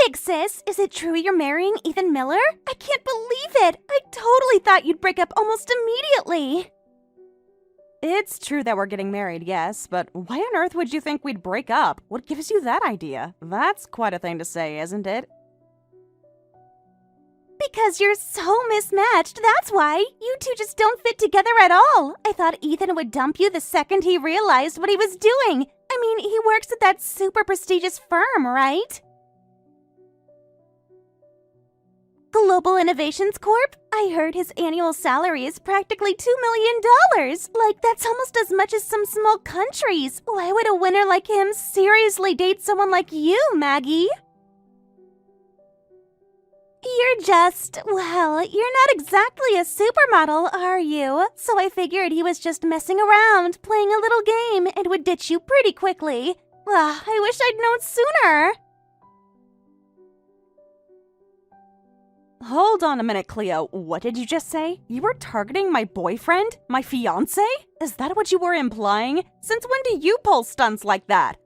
Big sis, is it true you're marrying Ethan Miller? I can't believe it! I totally thought you'd break up almost immediately! It's true that we're getting married, yes, but why on earth would you think we'd break up? What gives you that idea? That's quite a thing to say, isn't it? Because you're so mismatched, that's why. You two just don't fit together at all. I thought Ethan would dump you the second he realized what he was doing. I mean, he works at that super prestigious firm, right? Global Innovations Corp? I heard his annual salary is practically $2 million. Like, that's almost as much as some small countries. Why would a winner like him seriously date someone like you, Maggie? You're just, well, you're not exactly a supermodel, are you? So I figured he was just messing around, playing a little game, and would ditch you pretty quickly. Ugh, I wish I'd known sooner. Hold on a minute, Cleo. What did you just say? You were targeting my boyfriend? My fiancé? Is that what you were implying? Since when do you pull stunts like that?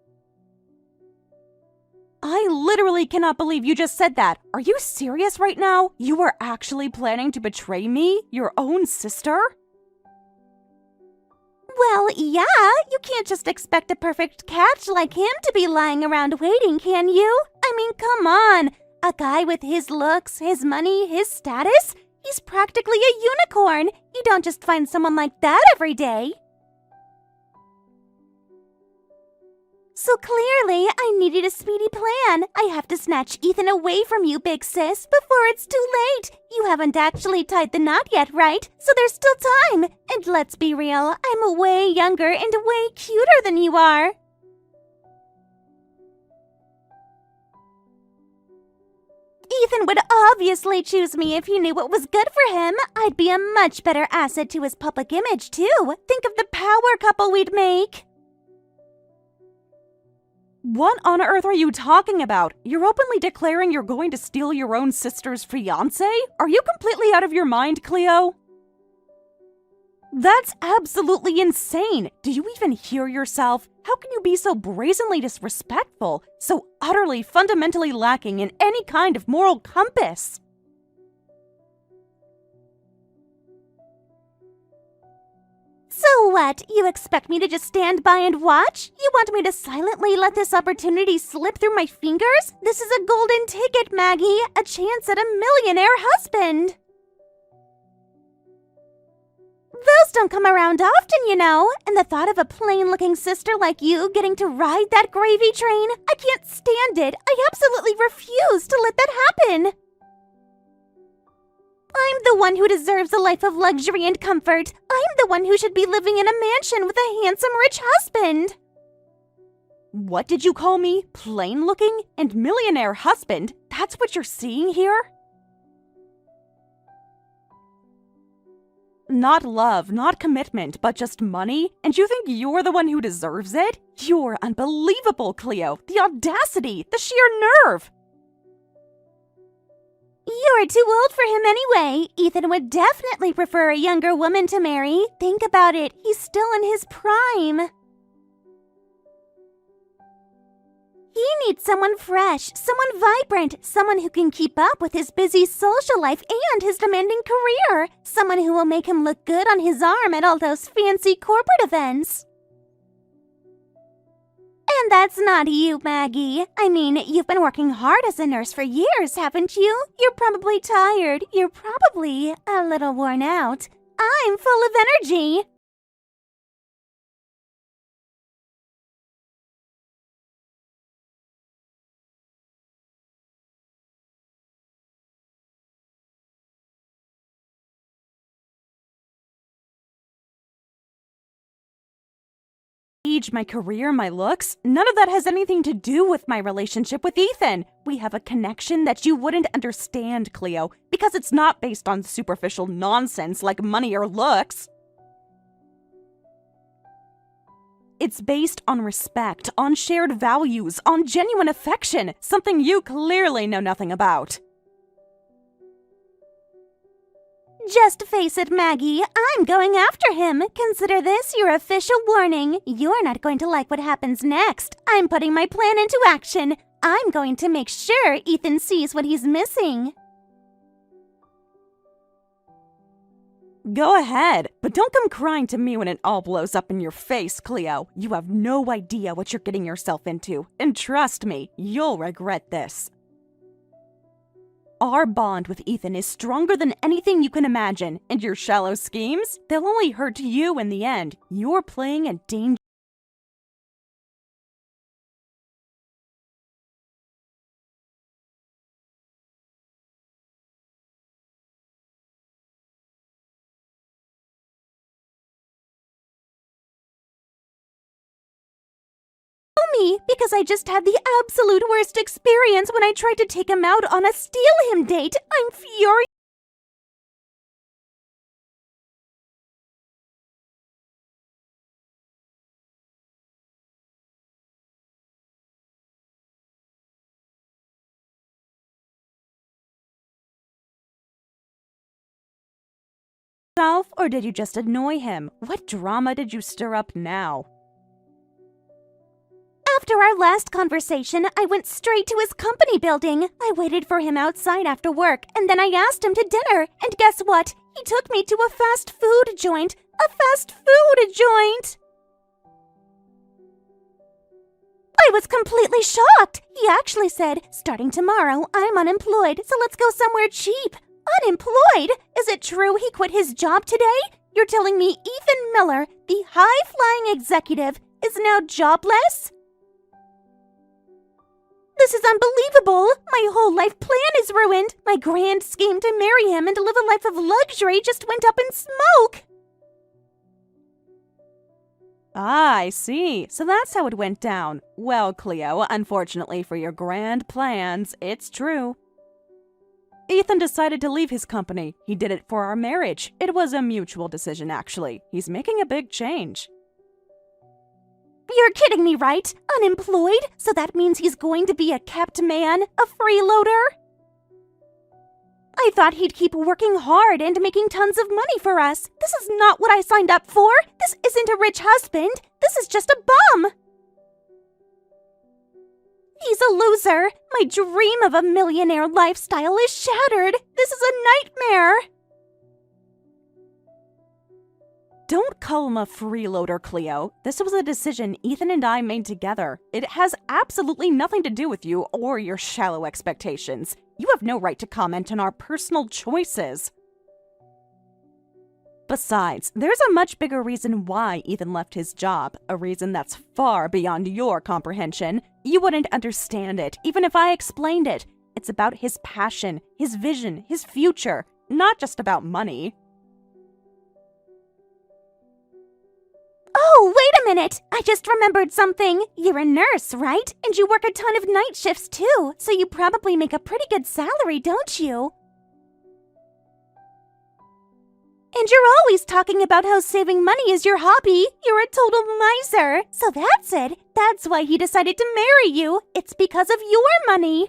I literally cannot believe you just said that. Are you serious right now? You were actually planning to betray me? Your own sister? Well, yeah, you can't just expect a perfect catch like him to be lying around waiting, can you? I mean, come on. A guy with his looks, his money, his status? He's practically a unicorn. You don't just find someone like that every day. So clearly, I needed a speedy plan. I have to snatch Ethan away from you, big sis, before it's too late. You haven't actually tied the knot yet, right? So there's still time. And let's be real, I'm way younger and way cuter than you are. Ethan would obviously choose me if he knew what was good for him. I'd be a much better asset to his public image, too. Think of the power couple we'd make. What on earth are you talking about? You're openly declaring you're going to steal your own sister's fiancé? Are you completely out of your mind, Cleo? That's absolutely insane! Do you even hear yourself? How can you be so brazenly disrespectful, so utterly fundamentally lacking in any kind of moral compass? So what? You expect me to just stand by and watch? You want me to silently let this opportunity slip through my fingers? This is a golden ticket, Maggie. A chance at a millionaire husband. Those don't come around often, you know. And the thought of a plain-looking sister like you getting to ride that gravy train, I can't stand it. I absolutely refuse to let that happen. I'm the one who deserves a life of luxury and comfort. I'm the one who should be living in a mansion with a handsome, rich husband. What did you call me? Plain-looking? And millionaire husband? That's what you're seeing here? Not love, not commitment, but just money? And you think you're the one who deserves it? You're unbelievable, Cleo. The audacity, the sheer nerve. You're too old for him anyway. Ethan would definitely prefer a younger woman to marry. Think about it. He's still in his prime. He needs someone fresh, someone vibrant, someone who can keep up with his busy social life and his demanding career, someone who will make him look good on his arm at all those fancy corporate events. And that's not you, Maggie. I mean, you've been working hard as a nurse for years, haven't you? You're probably tired. You're probably a little worn out. I'm full of energy. My career, my looks, none of that has anything to do with my relationship with Ethan. We have a connection that you wouldn't understand, Cleo, because it's not based on superficial nonsense like money or looks. It's based on respect, on shared values, on genuine affection, something you clearly know nothing about. Just face it, Maggie. I'm going after him. Consider this your official warning. You're not going to like what happens next. I'm putting my plan into action. I'm going to make sure Ethan sees what he's missing. Go ahead, but don't come crying to me when it all blows up in your face, Cleo. You have no idea what you're getting yourself into, and trust me, you'll regret this. Our bond with Ethan is stronger than anything you can imagine, and your shallow schemes, they'll only hurt you in the end. You're playing a dangerous Me, because I just had the absolute worst experience when I tried to take him out on a steal him date. I'm furious. or did you just annoy him? What drama did you stir up now? After our last conversation, I went straight to his company building. I waited for him outside after work, and then I asked him to dinner. And guess what? He took me to a fast food joint. A fast food joint! I was completely shocked. He actually said, starting tomorrow, I'm unemployed, so let's go somewhere cheap. Unemployed? Is it true he quit his job today? You're telling me Ethan Miller, the high-flying executive, is now jobless? This is unbelievable! My whole life plan is ruined! My grand scheme to marry him and live a life of luxury just went up in smoke! Ah, I see. So that's how it went down. Well, Cleo, unfortunately for your grand plans, it's true. Ethan decided to leave his company. He did it for our marriage. It was a mutual decision, actually. He's making a big change. You're kidding me, right? Unemployed? So that means he's going to be a kept man? A freeloader? I thought he'd keep working hard and making tons of money for us. This is not what I signed up for. This isn't a rich husband. This is just a bum. He's a loser. My dream of a millionaire lifestyle is shattered. This is a nightmare. Don't call him a freeloader, Cleo. This was a decision Ethan and I made together. It has absolutely nothing to do with you or your shallow expectations. You have no right to comment on our personal choices. Besides, there's a much bigger reason why Ethan left his job, a reason that's far beyond your comprehension. You wouldn't understand it, even if I explained it. It's about his passion, his vision, his future, not just about money. Oh, wait a minute! I just remembered something. You're a nurse, right? And you work a ton of night shifts too, so you probably make a pretty good salary, don't you? And you're always talking about how saving money is your hobby. You're a total miser. So that's it. That's why he decided to marry you. It's because of your money.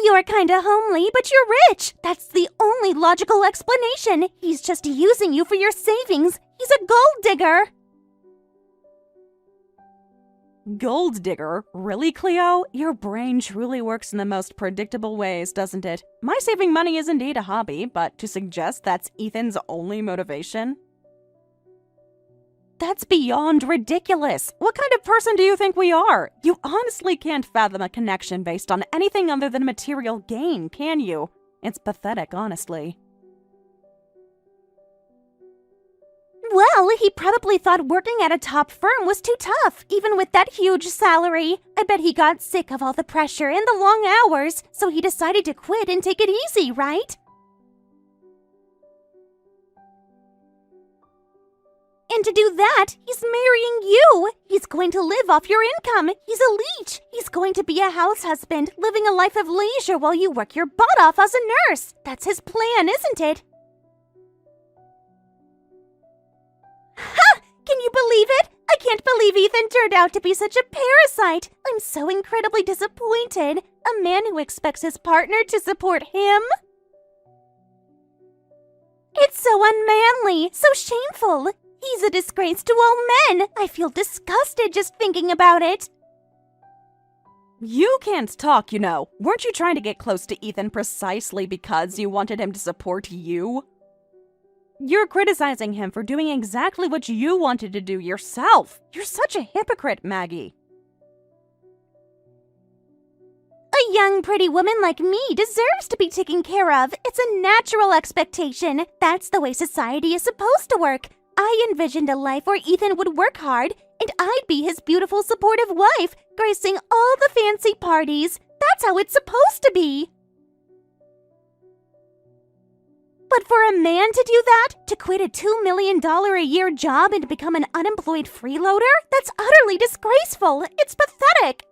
You're kinda homely, but you're rich. That's the only logical explanation. He's just using you for your savings. He's a gold digger. Gold digger? Really, Cleo? Your brain truly works in the most predictable ways, doesn't it? My saving money is indeed a hobby, but to suggest that's Ethan's only motivation? That's beyond ridiculous. What kind of person do you think we are? You honestly can't fathom a connection based on anything other than material gain, can you? It's pathetic, honestly. Well, he probably thought working at a top firm was too tough, even with that huge salary. I bet he got sick of all the pressure and the long hours, so he decided to quit and take it easy, right? And to do that, he's marrying you. He's going to live off your income. He's a leech. He's going to be a house husband, living a life of leisure while you work your butt off as a nurse. That's his plan, isn't it? Ha! Can you believe it? I can't believe Ethan turned out to be such a parasite. I'm so incredibly disappointed. A man who expects his partner to support him? It's so unmanly, so shameful. He's a disgrace to all men. I feel disgusted just thinking about it. You can't talk, you know. Weren't you trying to get close to Ethan precisely because you wanted him to support you? You're criticizing him for doing exactly what you wanted to do yourself. You're such a hypocrite, Maggie. A young, pretty woman like me deserves to be taken care of. It's a natural expectation. That's the way society is supposed to work. I envisioned a life where Ethan would work hard, and I'd be his beautiful, supportive wife, gracing all the fancy parties. That's how it's supposed to be. But for a man to do that, to quit a $2 million a year job and become an unemployed freeloader, that's utterly disgraceful. It's pathetic.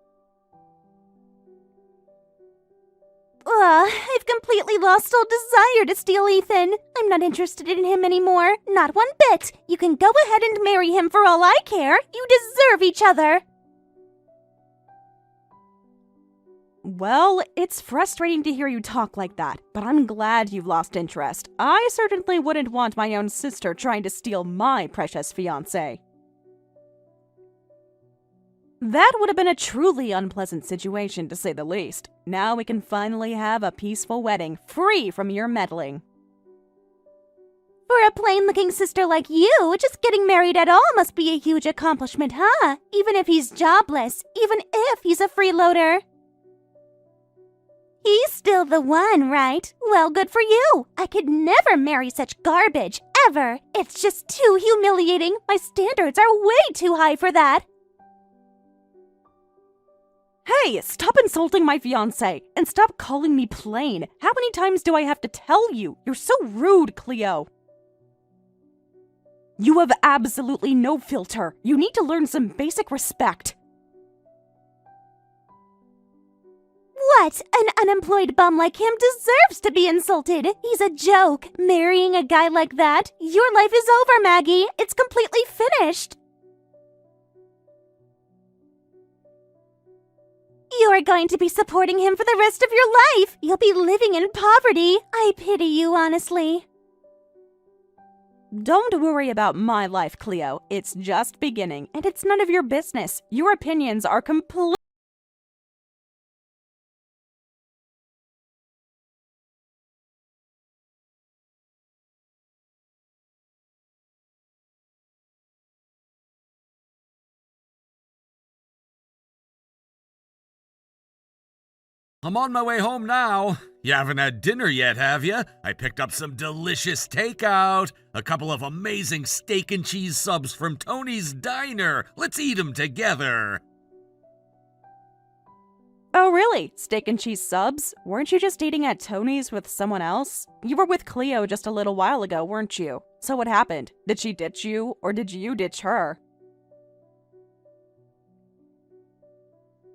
I've completely lost all desire to steal Ethan. I'm not interested in him anymore. Not one bit. You can go ahead and marry him for all I care. You deserve each other. Well, it's frustrating to hear you talk like that, but I'm glad you've lost interest. I certainly wouldn't want my own sister trying to steal my precious fiancé. That would have been a truly unpleasant situation, to say the least. Now we can finally have a peaceful wedding, free from your meddling. For a plain-looking sister like you, just getting married at all must be a huge accomplishment, huh? Even if he's jobless, even if he's a freeloader. He's still the one, right? Well, good for you. I could never marry such garbage, ever. It's just too humiliating. My standards are way too high for that. Hey, stop insulting my fiancé and stop calling me plain. How many times do I have to tell you? You're so rude, Cleo. You have absolutely no filter. You need to learn some basic respect. What? An unemployed bum like him deserves to be insulted. He's a joke. Marrying a guy like that? Your life is over, Maggie. It's completely finished. You're going to be supporting him for the rest of your life. You'll be living in poverty. I pity you, honestly. Don't worry about my life, Cleo. It's just beginning, and it's none of your business. Your opinions are completely... I'm on my way home now. You haven't had dinner yet, have you? I picked up some delicious takeout. A couple of amazing steak and cheese subs from Tony's Diner. Let's eat them together. Oh, really? Steak and cheese subs? Weren't you just eating at Tony's with someone else? You were with Cleo just a little while ago, weren't you? So what happened? Did she ditch you, or did you ditch her?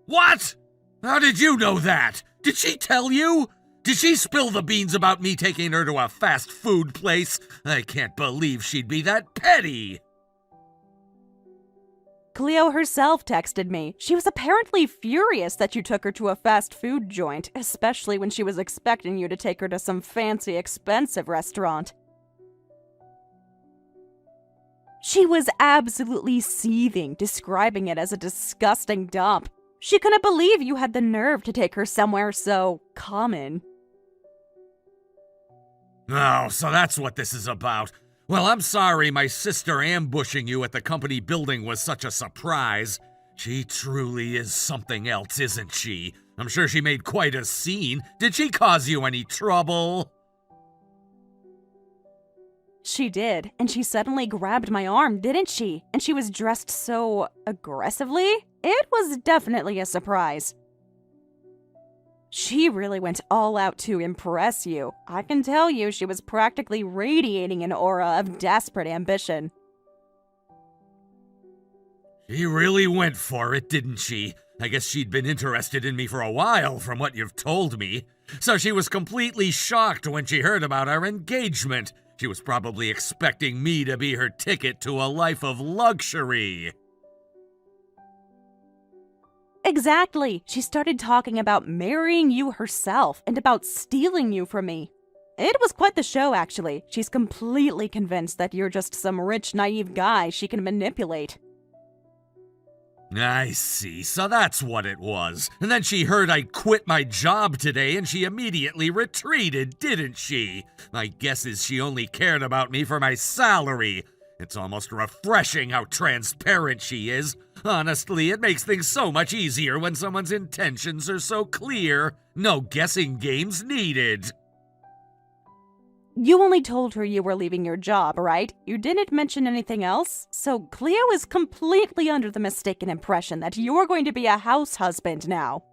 What? How did you know that? Did she tell you? Did she spill the beans about me taking her to a fast food place? I can't believe she'd be that petty. Cleo herself texted me. She was apparently furious that you took her to a fast food joint, especially when she was expecting you to take her to some fancy, expensive restaurant. She was absolutely seething, describing it as a disgusting dump. She couldn't believe you had the nerve to take her somewhere so common. Oh, so that's what this is about. Well, I'm sorry my sister ambushing you at the company building was such a surprise. She truly is something else, isn't she? I'm sure she made quite a scene. Did she cause you any trouble? She did, and she suddenly grabbed my arm, didn't she? And she was dressed so aggressively? It was definitely a surprise. She really went all out to impress you. I can tell you she was practically radiating an aura of desperate ambition. She really went for it, didn't she? I guess she'd been interested in me for a while, from what you've told me. So she was completely shocked when she heard about our engagement. She was probably expecting me to be her ticket to a life of luxury. Exactly. She started talking about marrying you herself and about stealing you from me. It was quite the show, actually. She's completely convinced that you're just some rich, naive guy she can manipulate. I see, so that's what it was. And then she heard I quit my job today and she immediately retreated, didn't she? My guess is she only cared about me for my salary. It's almost refreshing how transparent she is. Honestly, it makes things so much easier when someone's intentions are so clear. No guessing games needed. You only told her you were leaving your job, right? You didn't mention anything else? So Cleo is completely under the mistaken impression that you're going to be a house husband now.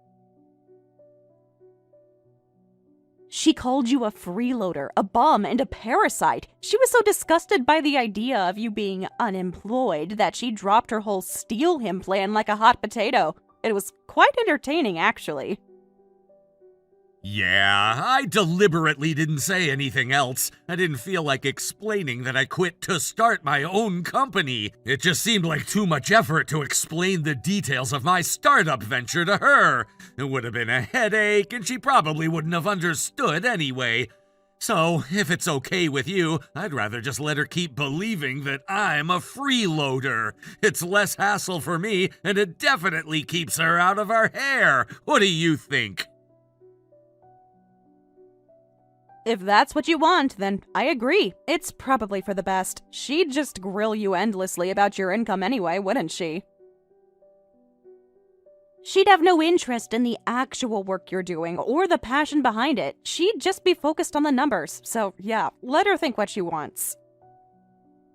She called you a freeloader, a bum, and a parasite. She was so disgusted by the idea of you being unemployed that she dropped her whole steal him plan like a hot potato. It was quite entertaining, actually. Yeah, I deliberately didn't say anything else. I didn't feel like explaining that I quit to start my own company. It just seemed like too much effort to explain the details of my startup venture to her. It would have been a headache, and she probably wouldn't have understood anyway. So, if it's okay with you, I'd rather just let her keep believing that I'm a freeloader. It's less hassle for me, and it definitely keeps her out of our hair. What do you think? If that's what you want, then I agree. It's probably for the best. She'd just grill you endlessly about your income anyway, wouldn't she? She'd have no interest in the actual work you're doing or the passion behind it. She'd just be focused on the numbers. So, yeah, let her think what she wants.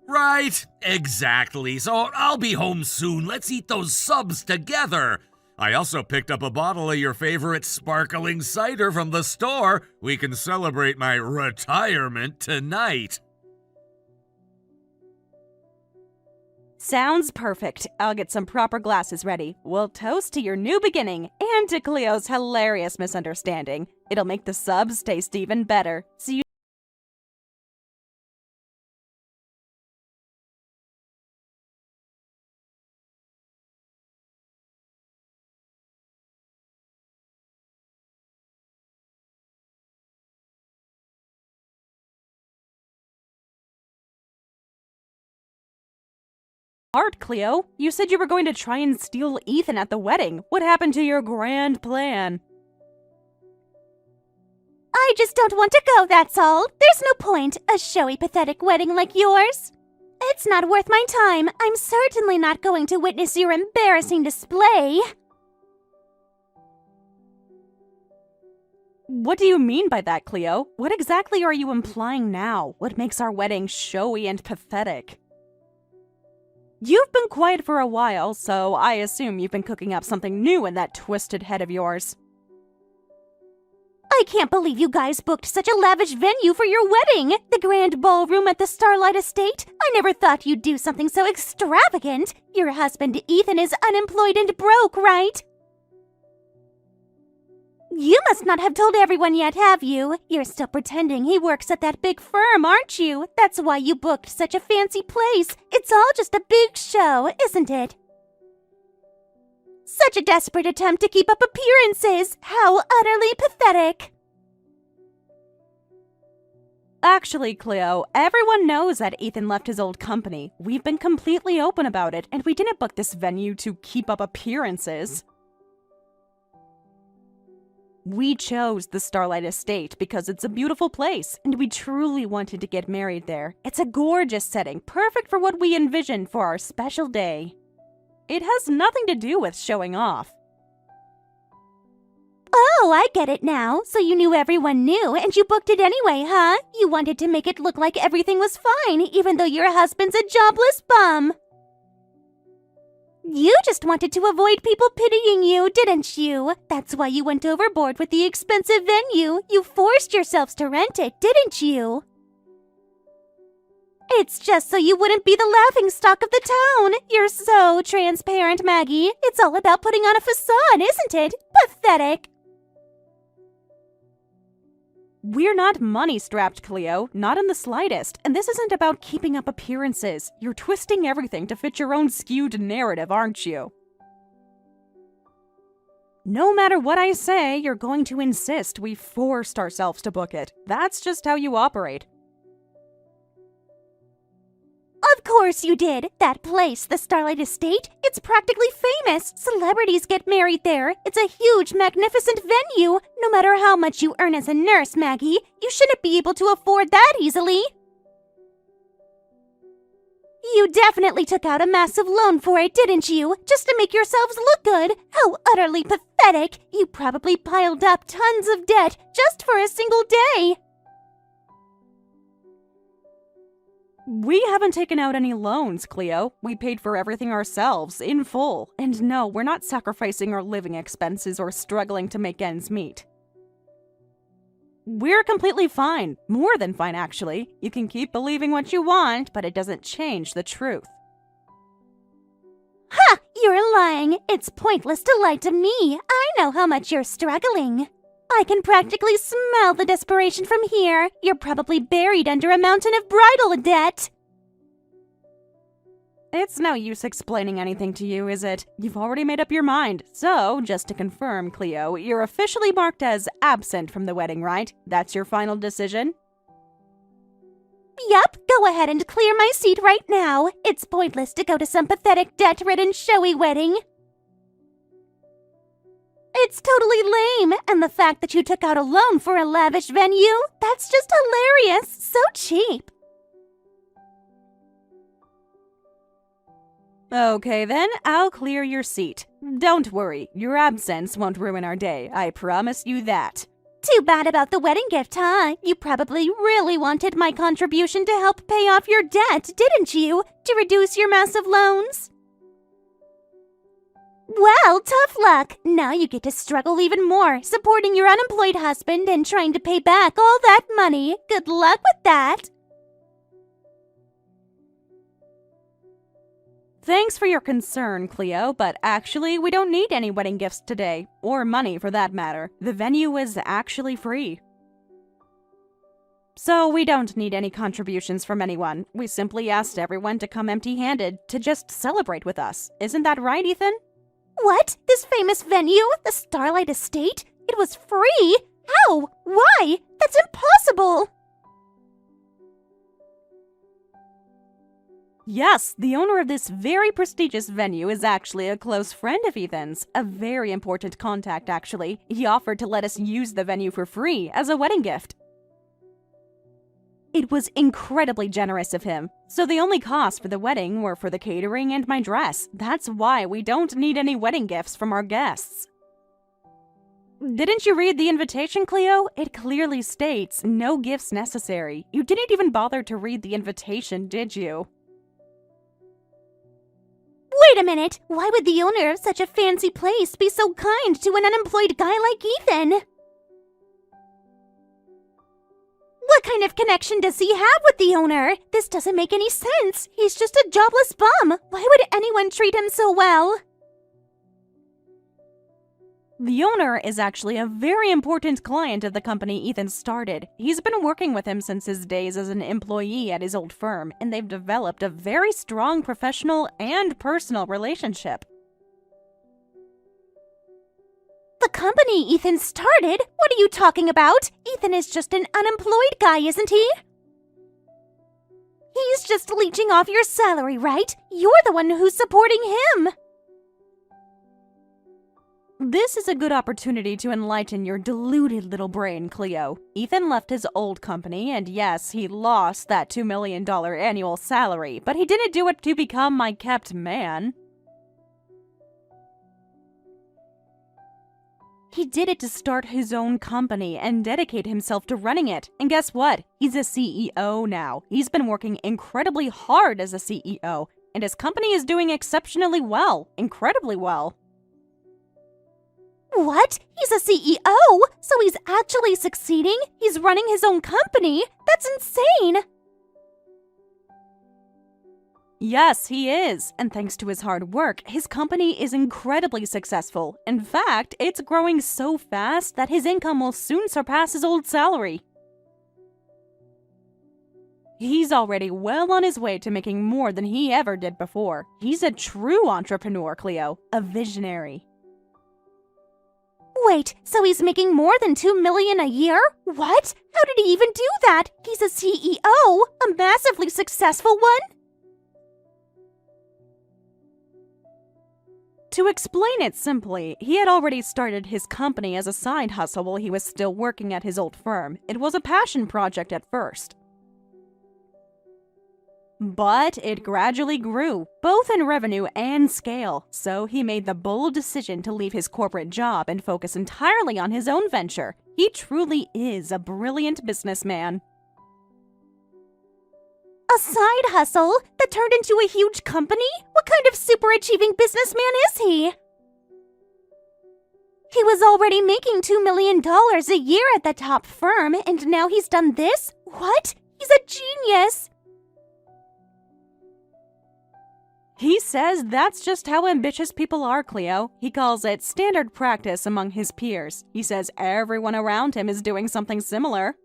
Right, exactly. So I'll be home soon. Let's eat those subs together. I also picked up a bottle of your favorite sparkling cider from the store. We can celebrate my retirement tonight. Sounds perfect. I'll get some proper glasses ready. We'll toast to your new beginning and to Cleo's hilarious misunderstanding. It'll make the subs taste even better. See you. Art, Cleo. You said you were going to try and steal Ethan at the wedding. What happened to your grand plan? I just don't want to go, that's all. There's no point, a showy, pathetic wedding like yours. It's not worth my time. I'm certainly not going to witness your embarrassing display. What do you mean by that, Cleo? What exactly are you implying now? What makes our wedding showy and pathetic? You've been quiet for a while, so I assume you've been cooking up something new in that twisted head of yours. I can't believe you guys booked such a lavish venue for your wedding! The grand ballroom at the Starlight Estate? I never thought you'd do something so extravagant! Your husband Ethan is unemployed and broke, right? You must not have told everyone yet, have you? You're still pretending he works at that big firm, aren't you? That's why you booked such a fancy place. It's all just a big show, isn't it? Such a desperate attempt to keep up appearances. How utterly pathetic. Actually, Cleo, everyone knows that Ethan left his old company. We've been completely open about it, and we didn't book this venue to keep up appearances. We chose the Starlight Estate because it's a beautiful place, and we truly wanted to get married there. It's a gorgeous setting, perfect for what we envisioned for our special day. It has nothing to do with showing off. Oh, I get it now. So you knew everyone knew, and you booked it anyway, huh? You wanted to make it look like everything was fine, even though your husband's a jobless bum. You just wanted to avoid people pitying you, didn't you? That's why you went overboard with the expensive venue. You forced yourselves to rent it, didn't you? It's just so you wouldn't be the laughingstock of the town. You're so transparent, Maggie. It's all about putting on a facade, isn't it? Pathetic. We're not money-strapped, Cleo, not in the slightest. And this isn't about keeping up appearances. You're twisting everything to fit your own skewed narrative, aren't you? No matter what I say, you're going to insist we forced ourselves to book it. That's just how you operate. Of course you did. That place, the Starlight Estate, it's practically famous. Celebrities get married there. It's a huge, magnificent venue. No matter how much you earn as a nurse, Maggie, you shouldn't be able to afford that easily. You definitely took out a massive loan for it, didn't you? Just to make yourselves look good. How utterly pathetic. You probably piled up tons of debt just for a single day. We haven't taken out any loans, Cleo. We paid for everything ourselves, in full. And no, we're not sacrificing our living expenses or struggling to make ends meet. We're completely fine. More than fine, actually. You can keep believing what you want, but it doesn't change the truth. Ha! You're lying. It's pointless to lie to me. I know how much you're struggling. I can practically smell the desperation from here. You're probably buried under a mountain of bridal debt. It's no use explaining anything to you, is it? You've already made up your mind. So, just to confirm, Cleo, you're officially marked as absent from the wedding, right? That's your final decision? Yup, go ahead and clear my seat right now. It's pointless to go to some pathetic, debt-ridden, showy wedding. It's totally lame, and the fact that you took out a loan for a lavish venue, that's just hilarious. So cheap. Okay then, I'll clear your seat. Don't worry, your absence won't ruin our day, I promise you that. Too bad about the wedding gift, huh? You probably really wanted my contribution to help pay off your debt, didn't you? To reduce your massive loans? Well, tough luck. Now you get to struggle even more, supporting your unemployed husband and trying to pay back all that money. Good luck with that. Thanks for your concern, Cleo, but actually we don't need any wedding gifts today, or money for that matter. The venue is actually free. So we don't need any contributions from anyone. We simply asked everyone to come empty-handed to just celebrate with us. Isn't that right, Ethan? What? This famous venue? The Starlight Estate? It was free? How? Why? That's impossible! Yes, the owner of this very prestigious venue is actually a close friend of Ethan's. A very important contact, actually. He offered to let us use the venue for free as a wedding gift. It was incredibly generous of him. So the only costs for the wedding were for the catering and my dress. That's why we don't need any wedding gifts from our guests. Didn't you read the invitation, Cleo? It clearly states no gifts necessary. You didn't even bother to read the invitation, did you? Wait a minute! Why would the owner of such a fancy place be so kind to an unemployed guy like Ethan? What kind of connection does he have with the owner? This doesn't make any sense. He's just a jobless bum. Why would anyone treat him so well? The owner is actually a very important client of the company Ethan started. He's been working with him since his days as an employee at his old firm, and they've developed a very strong professional and personal relationship. The company Ethan started? What are you talking about? Ethan is just an unemployed guy, isn't he? He's just leeching off your salary, right? You're the one who's supporting him. This is a good opportunity to enlighten your deluded little brain, Cleo. Ethan left his old company, and yes, he lost that $2 million annual salary, but he didn't do it to become my kept man. He did it to start his own company and dedicate himself to running it. And guess what? He's a CEO now. He's been working incredibly hard as a CEO, and his company is doing exceptionally well, incredibly well. What? He's a CEO? So he's actually succeeding? He's running his own company? That's insane! Yes, he is. And thanks to his hard work, his company is incredibly successful. In fact, it's growing so fast that his income will soon surpass his old salary. He's already well on his way to making more than he ever did before. He's a true entrepreneur, Cleo. A visionary. Wait, so he's making more than $2 million a year? What? How did he even do that? He's a CEO, a massively successful one? To explain it simply, he had already started his company as a side hustle while he was still working at his old firm. It was a passion project at first. But it gradually grew, both in revenue and scale, so he made the bold decision to leave his corporate job and focus entirely on his own venture. He truly is a brilliant businessman. A side hustle that turned into a huge company? What kind of super achieving businessman is he? He was already making $2 million a year at the top firm, and now he's done this? What? He's a genius! He says that's just how ambitious people are, Cleo. He calls it standard practice among his peers. He says everyone around him is doing something similar.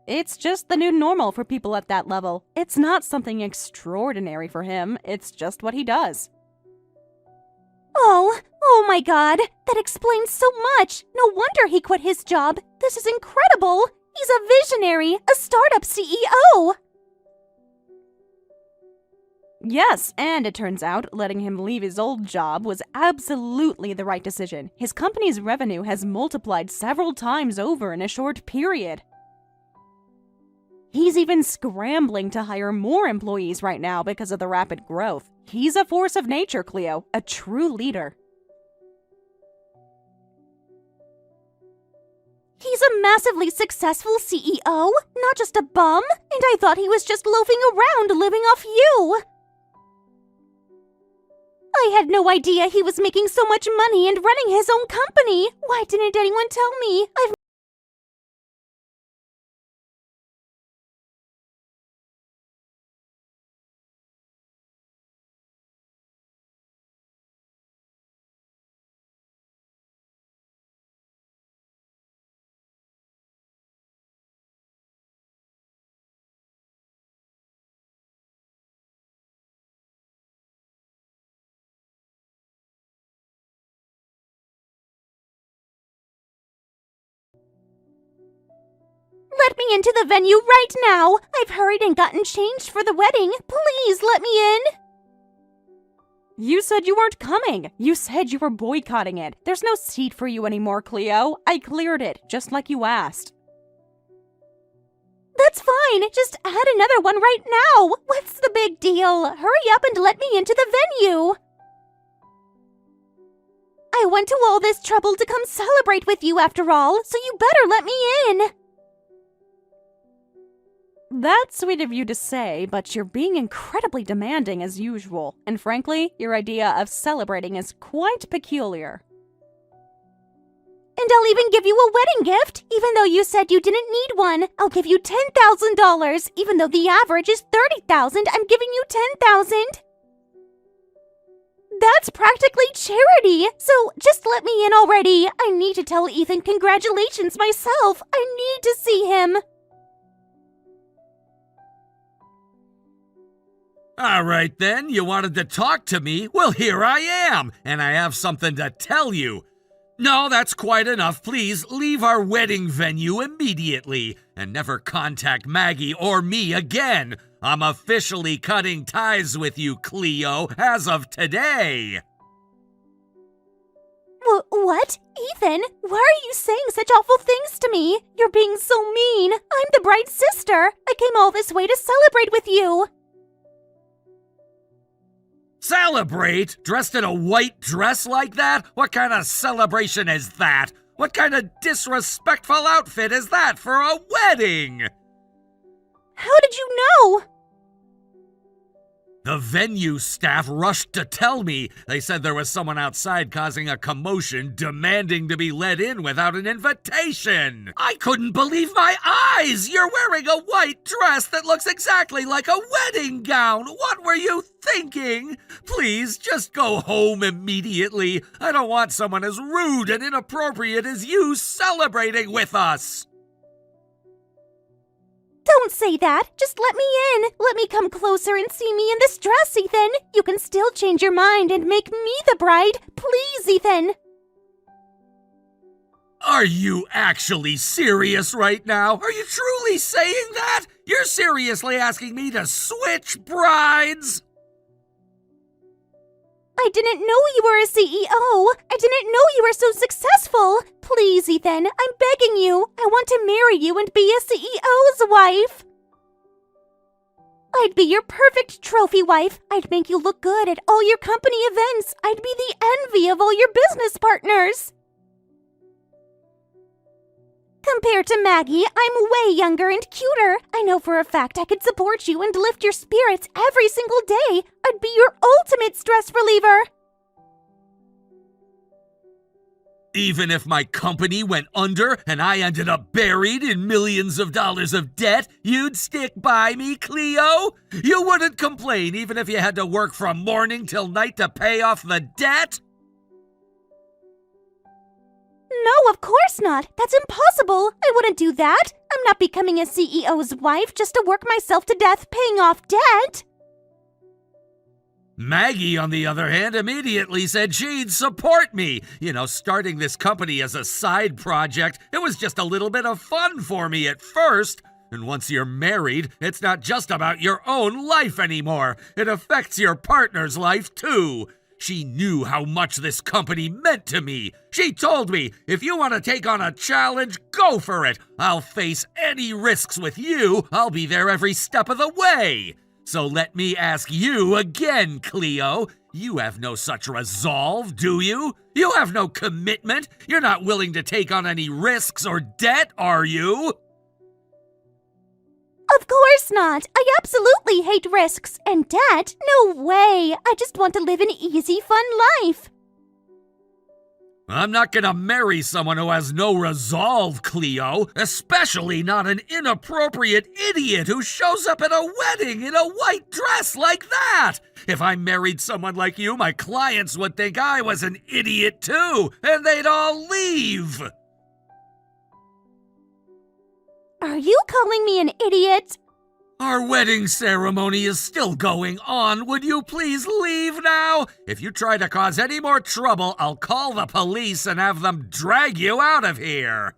It's just the new normal for people at that level. It's not something extraordinary for him. It's just what he does. Oh my god, that explains so much. No wonder he quit his job. This is incredible. He's a visionary, a startup CEO. Yes, and it turns out letting him leave his old job was absolutely the right decision. His company's revenue has multiplied several times over in a short period. He's even scrambling to hire more employees right now because of the rapid growth. He's a force of nature, Cleo, a true leader. He's a massively successful CEO, not just a bum. And I thought he was just loafing around living off you. I had no idea he was making so much money and running his own company. Why didn't anyone tell me? Let me into the venue right now. I've hurried and gotten changed for the wedding. Please let me in. You said you weren't coming. You said you were boycotting it. There's no seat for you anymore, Cleo. I cleared it, just like you asked. That's fine. Just add another one right now. What's the big deal? Hurry up and let me into the venue. I went to all this trouble to come celebrate with you after all, so you better let me in. That's sweet of you to say, but you're being incredibly demanding as usual. And frankly, your idea of celebrating is quite peculiar. And I'll even give you a wedding gift, even though you said you didn't need one. I'll give you $10,000, even though the average is $30,000. I'm giving you $10,000. That's practically charity, so just let me in already. I need to tell Ethan congratulations myself. I need to see him. All right then, you wanted to talk to me? Well, here I am, and I have something to tell you. No, that's quite enough. Please leave our wedding venue immediately and never contact Maggie or me again. I'm officially cutting ties with you, Cleo, as of today. What? Ethan, why are you saying such awful things to me? You're being so mean. I'm the bride's sister. I came all this way to celebrate with you. Celebrate? Dressed in a white dress like that? What kind of celebration is that? What kind of disrespectful outfit is that for a wedding? How did you know? The venue staff rushed to tell me. They said there was someone outside causing a commotion, demanding to be let in without an invitation. I couldn't believe my eyes! You're wearing a white dress that looks exactly like a wedding gown! What were you thinking? Please, just go home immediately. I don't want someone as rude and inappropriate as you celebrating with us! Don't say that. Just let me in. Let me come closer and see me in this dress, Ethan. You can still change your mind and make me the bride. Please, Ethan. Are you actually serious right now? Are you truly saying that? You're seriously asking me to switch brides? I didn't know you were a CEO. I didn't know you were so successful. Please, Ethan, I'm begging you. I want to marry you and be a CEO's wife. I'd be your perfect trophy wife. I'd make you look good at all your company events. I'd be the envy of all your business partners. Compared to Maggie, I'm way younger and cuter. I know for a fact I could support you and lift your spirits every single day. I'd be your ultimate stress reliever. Even if my company went under and I ended up buried in millions of dollars of debt, you'd stick by me, Cleo? You wouldn't complain even if you had to work from morning till night to pay off the debt? No, of course not. That's impossible. I wouldn't do that. I'm not becoming a CEO's wife just to work myself to death paying off debt. Maggie, on the other hand, immediately said she'd support me. Starting this company as a side project, it was just a little bit of fun for me at first. And once you're married, it's not just about your own life anymore. It affects your partner's life too. She knew how much this company meant to me. She told me, if you want to take on a challenge, go for it. I'll face any risks with you. I'll be there every step of the way. So let me ask you again, Cleo. You have no such resolve, do you? You have no commitment? You're not willing to take on any risks or debt, are you? Of course not. I absolutely hate risks. And debt? No way. I just want to live an easy, fun life. I'm not gonna marry someone who has no resolve, Cleo. Especially not an inappropriate idiot who shows up at a wedding in a white dress like that. If I married someone like you, my clients would think I was an idiot too, and they'd all leave. Are you calling me an idiot? Our wedding ceremony is still going on. Would you please leave now? If you try to cause any more trouble, I'll call the police and have them drag you out of here.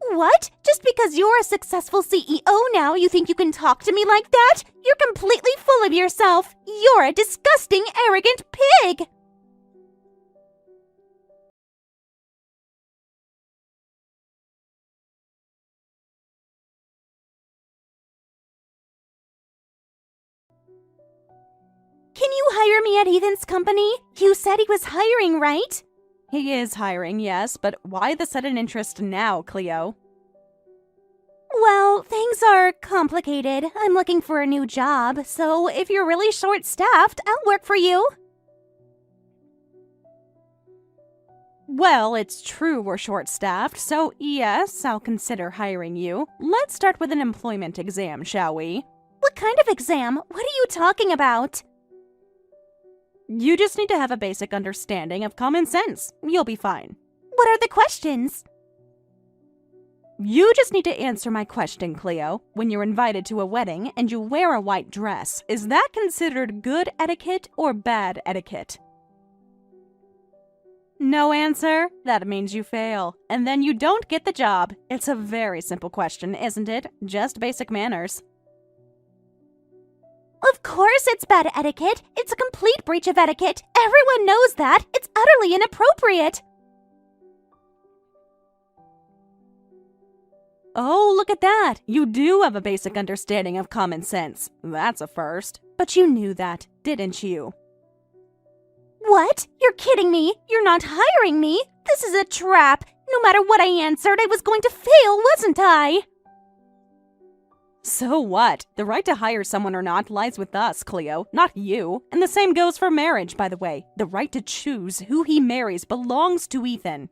What? Just because you're a successful CEO now, you think you can talk to me like that? You're completely full of yourself. You're a disgusting, arrogant pig. Can you hire me at Ethan's company? You said he was hiring, right? He is hiring, yes, but why the sudden interest now, Cleo? Well, things are complicated. I'm looking for a new job, so if you're really short-staffed, I'll work for you. Well, it's true we're short-staffed, so yes, I'll consider hiring you. Let's start with an employment exam, shall we? What kind of exam? What are you talking about? You just need to have a basic understanding of common sense. You'll be fine. What are the questions? You just need to answer my question, Cleo. When you're invited to a wedding and you wear a white dress, is that considered good etiquette or bad etiquette? No answer? That means you fail. And then you don't get the job. It's a very simple question, isn't it? Just basic manners. Of course it's bad etiquette. It's a complete breach of etiquette. Everyone knows that. It's utterly inappropriate. Oh, look at that. You do have a basic understanding of common sense. That's a first. But you knew that, didn't you? What? You're kidding me. You're not hiring me. This is a trap. No matter what I answered, I was going to fail, wasn't I? So what? The right to hire someone or not lies with us, Cleo, not you. And the same goes for marriage, by the way. The right to choose who he marries belongs to Ethan.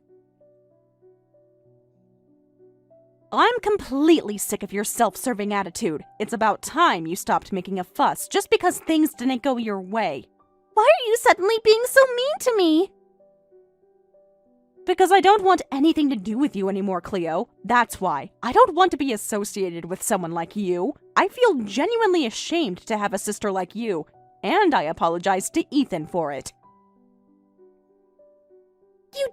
I'm completely sick of your self-serving attitude. It's about time you stopped making a fuss just because things didn't go your way. Why are you suddenly being so mean to me? Because I don't want anything to do with you anymore, Cleo. That's why. I don't want to be associated with someone like you. I feel genuinely ashamed to have a sister like you, and I apologize to Ethan for it. You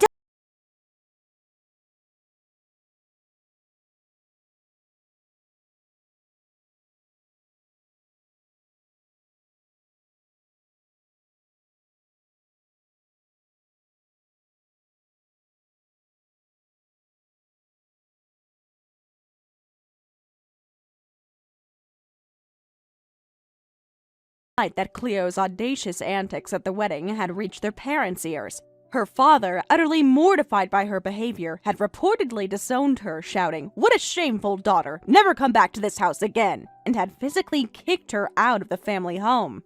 that Cleo's audacious antics at the wedding had reached their parents' ears. Her father, utterly mortified by her behavior, had reportedly disowned her, shouting, "What a shameful daughter! Never come back to this house again!" and had physically kicked her out of the family home.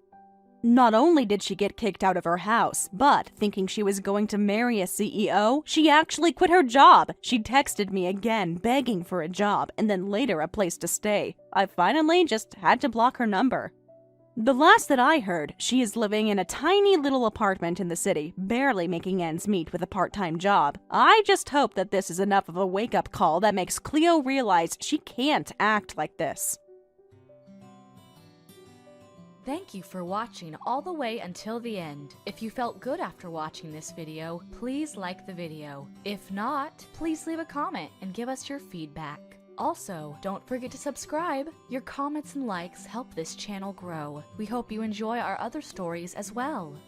Not only did she get kicked out of her house, but, thinking she was going to marry a CEO, she actually quit her job. She texted me again, begging for a job, and then later a place to stay. I finally just had to block her number. The last that I heard, she is living in a tiny little apartment in the city, barely making ends meet with a part-time job. I just hope that this is enough of a wake-up call that makes Cleo realize she can't act like this. Thank you for watching all the way until the end. If you felt good after watching this video, please like the video. If not, please leave a comment and give us your feedback. Also, don't forget to subscribe. Your comments and likes help this channel grow. We hope you enjoy our other stories as well.